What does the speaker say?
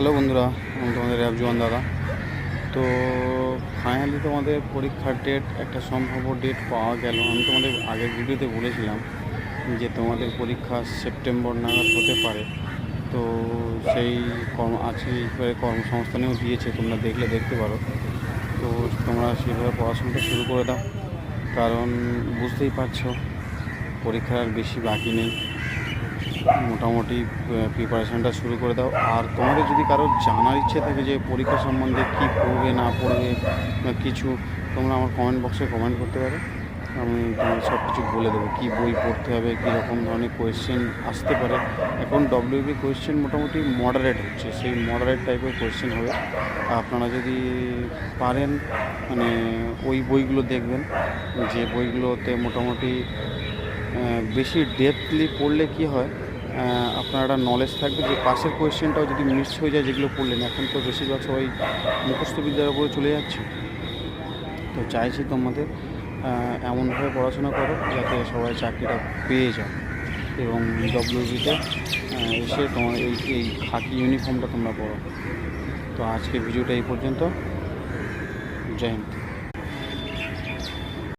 Hello বন্ধুরা, আমি তোমাদের রাবজুয়ান দাদা। তো ফাইনালি তোমাদের পরীক্ষার ডেট, একটা সম্ভাব্য ডেট পাওয়া গেল। আমি তোমাদের আগের ভিডিওতে বলেছিলাম যে তোমাদের পরীক্ষা সেপ্টেম্বর নাগাদ হতে পারে। তো সেই আজকে এইভাবে কর্মসংস্থানেও দিয়েছে, তোমরা দেখলে দেখতে পারো। তো তোমরা সেইভাবে পড়াশোনাটা শুরু করে দাও, কারণ বুঝতেই পারছো পরীক্ষার আর বেশি বাকি নেই। মোটামুটি প্রিপারেশানটা শুরু করে দাও। আর তোমাদের যদি কারো জানার ইচ্ছে থাকে যে পরীক্ষা সম্বন্ধে কী পড়বে না পড়বে বা কিছু, তোমরা আমার কমেন্ট বক্সে কমেন্ট করতে পারো। আমি তোমাদের সব কিছু বলে দেবো, কী বই পড়তে হবে, কী রকম ধরনের কোয়েশ্চেন আসতে পারে। এখন ডব্লিউবি কোয়েশ্চেন মোটামুটি মডারেট হচ্ছে, সেই মডারেট টাইপের কোয়েশ্চেন হবে। আপনারা যদি পারেন মানে ওই বইগুলো দেখবেন, যে বইগুলোতে মোটামুটি বেশি ডেপথলি পড়লে কী হয়, আপনার একটা নলেজ থাকবে যে পাশের কোয়েশ্চেনটাও যদি মিস হয়ে যায়, যেগুলো পড়লেন। এখন তো বেশিরভাগ সবাই মুখস্থ বিদ্যার উপরে চলে যাচ্ছে। তো চাইছি তোমাদের এমনভাবে পড়াশোনা করো যাতে সবাই চাকরিটা পেয়ে যায়, এবং ডব্লিউবিতে এসে তোমার এই খাকি ইউনিফর্মটা তোমরা পড়ো। তো আজকে ভিডিওটা এই পর্যন্ত। জয় হিন্দ।